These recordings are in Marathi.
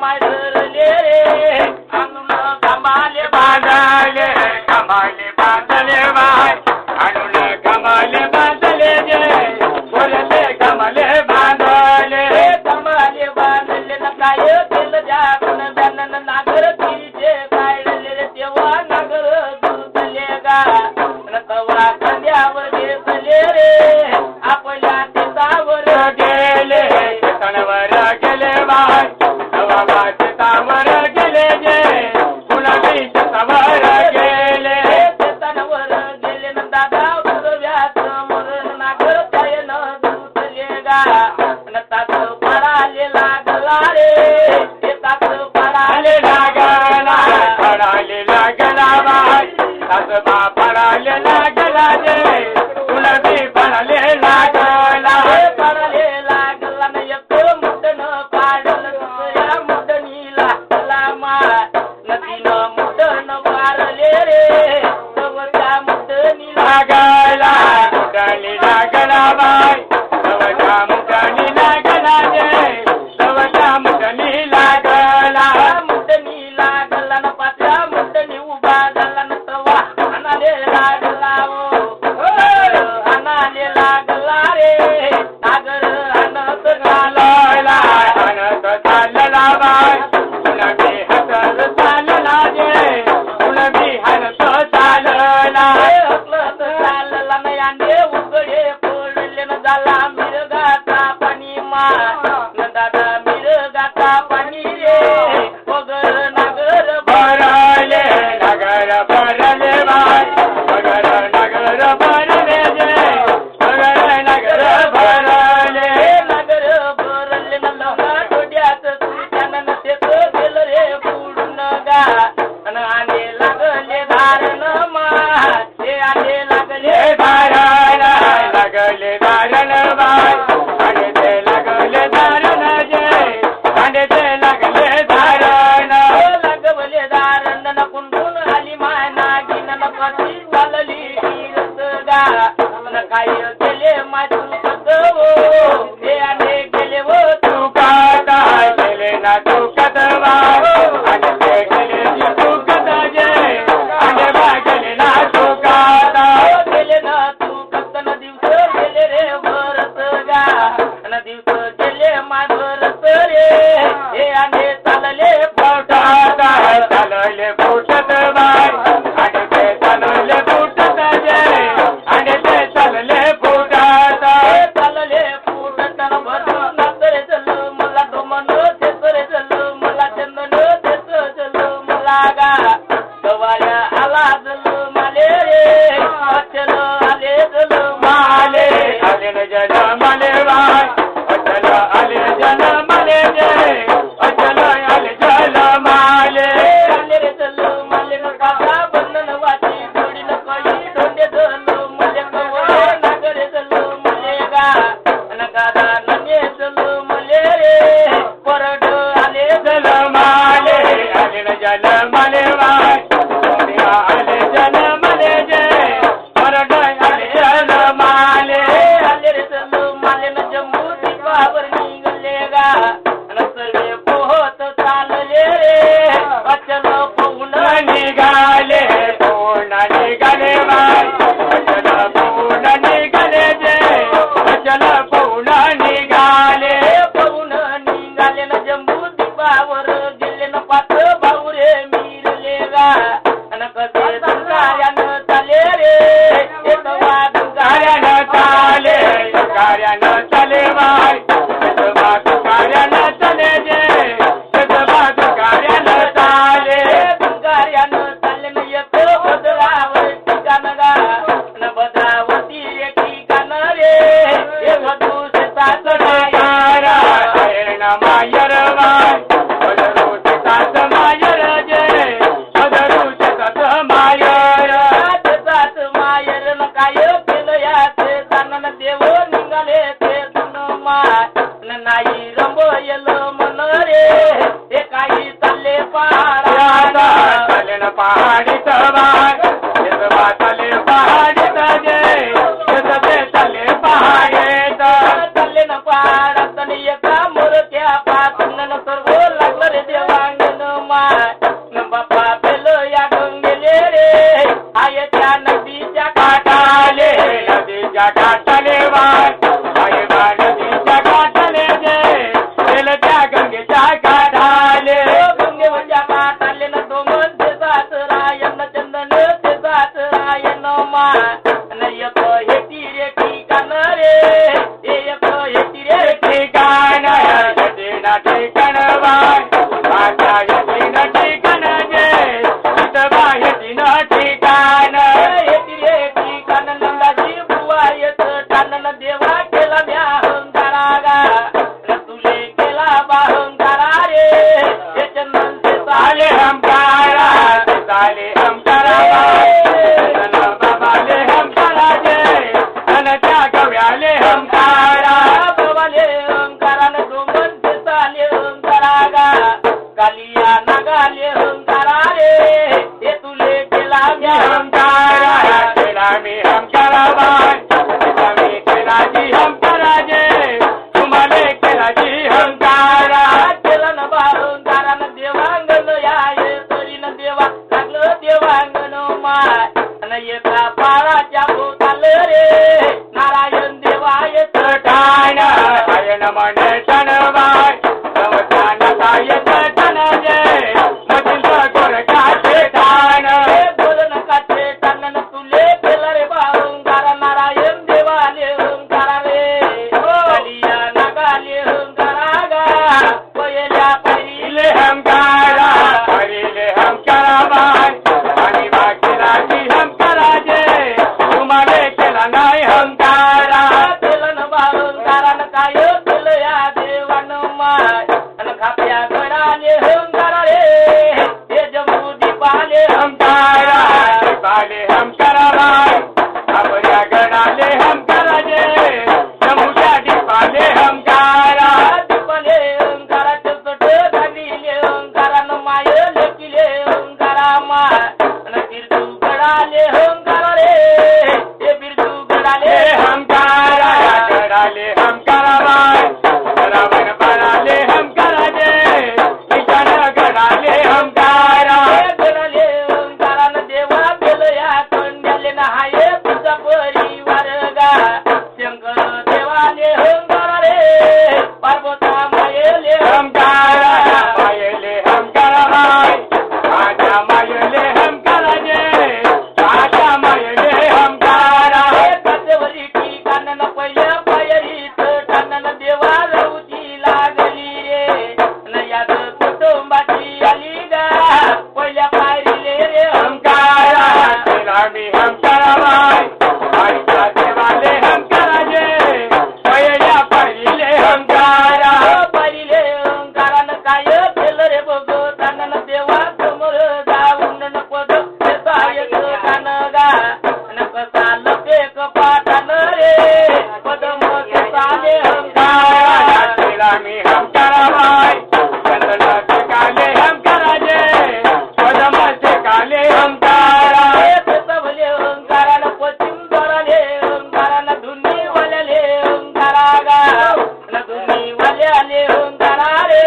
माय धरले रे आणून कमाले बांधले कमाले बांधले माय आणून कमाले बांधले गे बोलले कमाले बांधले बांधले न काय केलं जागून त्यांना नागर तिचे काढले तेव्हा नागर दुसले गा तवा खांद्यावर घेतले रे आपल्या शेतावर गेले शेतावर गेले बाय तवा शेतावर गेले जे गुलाबी शेतावर गेले शेतावर गेले न दादा उरव्यात मरण नागर काय न दुसले गा न ताक पडाले लागला रे शेतात पडाले लागला पडाले लागला बाय ताक पडाले लागला रे गुलाबी पडाले लागला पडाले लागला न एक मुठन पाडलं दुसऱ्या मुठनीला लामा नदीनं मुठन पारले रे तवच्या मुठनी लागला मुठनी लागला बाय तवच्या मुठनी लागला रे तवच्या मुठनी लागला मुठनी लागला न पाचल्या मुठनी उभा झाला न तवा अनाले लागला अनाले लागला रे नागर अनत चालला अनत चालला बाय गुलाबी हात चालला जे गुलाबी हात चालला हसलत चालला न अंडे उघडे पडले न झाला मिरगाचा पाणी मा न दादा मिरगाचा पाणी रे वगर नागर भरले नागर भरले बाय वगर नागर भरले जे वगर नागर भरले नागर भरले न लहा डोड्यात तुझ्यानं तेच गेलं रे बुडून गा न आले लागले धारण मा ते आले लागले धारण लागले धारण बाय आणि ते लागले धारण जे आणि ते लागले धारण लागले धारण न कुंडून आली माय नागिन न कशी चालली रस गा न काय गेले माय चुकत हो हे आले गेले वो चुकत गेले ना चुकत बाय आणि ते गेले जी चुकत जे आणि बा गेले ना चुकत गेले ना चुकत न दिवस गेले रे भरत गा न दिवस गेले माय भरत रे हे आले चालले फुटत चालले फुटत बाय आणि ते चालले फुटत जे आणि ते चालले फुटत चालले फुटत न भरत नातरे चल मला डोमन तेसरे चल मला चंदन तेस चल मला गा गवाया आला चल माले रे अचल आले चल माले आले न जल माले बाय अचल आले जल माले जे अचल आले जल माले आले रे चल माले न काका बंधन वाची थोडी न कळी धोंडे चल मले कवळे नागरे चल मले गा न गादा नने चल मले रे परड आले जल माले आले न जल माले बाय आले जल माले जे परड आले जल माले आले रे चल माले न जम्मू दीपावर निघले गा न सर्वे पोहत चालले रे अचल पहुन निघाले पहुन निघाले बाय अचल पहुन निघाले जे अचल पहुन निघाले पहुन निघाले न जम्बू दीपावर गेले न पाच भाऊ रे मिरले गा न कसे कार्यानं चाले रे एक वाद कार्यानं चाले कार्यानं चाले बाय कार्यानं चाले जे कार्यानं चाले कार्यानं चाले न एक भद्रावर ठिकाण गा न भद्रावती एक ठिकाण रे हे वधू शेतात मायर मायर बाय भद्रू शेतात मायर जे भद्रू शेतात मायर शेतात मायर न काय केलं या शेतानं देव निघाले ते माय न नाही रंबयल मन रे हे काही चालले पहाडा चाले न पहाडीत बाय चाले पहाडीत जे चाले पहाडीत चाले न पहाडात एका मोरक्या पासून सर्व लागलं रे देव ठण बाय गवताना काय ठण जे मधील गोरखाचे ठाण बोलन काचे ठण तुले केलं रे बाळूंगारा नारायण देवाले ओंकारा रे कालिया नागाले ओंकारा गा पहिल्या पहिली हमकारा पहिली हमकारा बाय आणि बाकीला की हमकारा जे तुम्हाला केला नाही हमकारा केलं बाळूंगारा काय केलं या देवानं माय आणि खाप्या गडाले हमकारा रे हे जम्मू दीपाले हमकारा दीपाले हमकारा बाय आपल्या गडाले हमकारा जे जम्मूच्या दीपाले हमकारा दीपाले हमकारा चौकट घालीले हमकारा न माय लेकिले हमकारा माय आणि बिरजू गडाले हमकारा रे हे बिरजू गडाले हमकारा गडाले हमकारा बाय रावण बाळाले हमकारा जे ठिकाण गडाले हमकारा गडाले हमकारा न देवा बेल या कंड्याले नहाये तुझा परिवार गा शंकर देवाले हमकारा रे पार्वता मायेले हमकारा मायेले हमकारा बाय माझ्या मायेले हमकारा जे माझ्या मायेले हमकारा कचवरी ठिकाण न पहिल्या पायरीत ठाण देवा रवती लागली रे न याद कुटुंबाची आली गा पहिल्या पायरीले रे हमकारा तिला मी हमकारा बाय आईच्या देवाले हमकारा जे पहिल्या पायरीले हमकारा पायरीले हमकारा न काय केलं रे बघताना न देवा समोर जाऊन न पद सायक कान गा न कसा लपे कपाटान रे पदम साले हमकारा तिला मी हमकारा बाय चंद्र काले हमकारा जे पदम काले हमकारा सबले हमकारा न पश्चिम द्वाराले हमकारा न धुनी वाल्याले हमकारा गा न धुनी वाल्याले हमकारा रे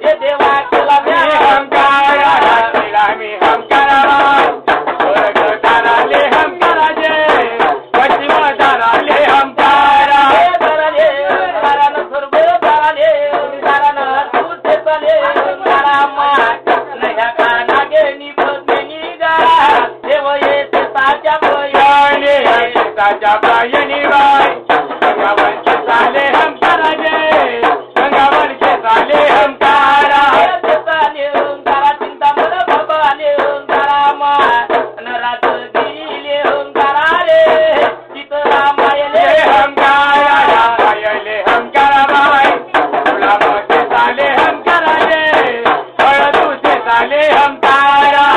हे देवा केला मी हमकारा तिला मी हमकारा बाय स्वर्ग दाराले हमकारा जे पश्चिम दाराले हमकारा दाराले हमकारा न स्वर्ग दाराले हमकारा न तुझे चले हमकारा माय न ह्या कानागे निपदनी गा देव येते ताच्या बयाने ताच्या बयानी बाय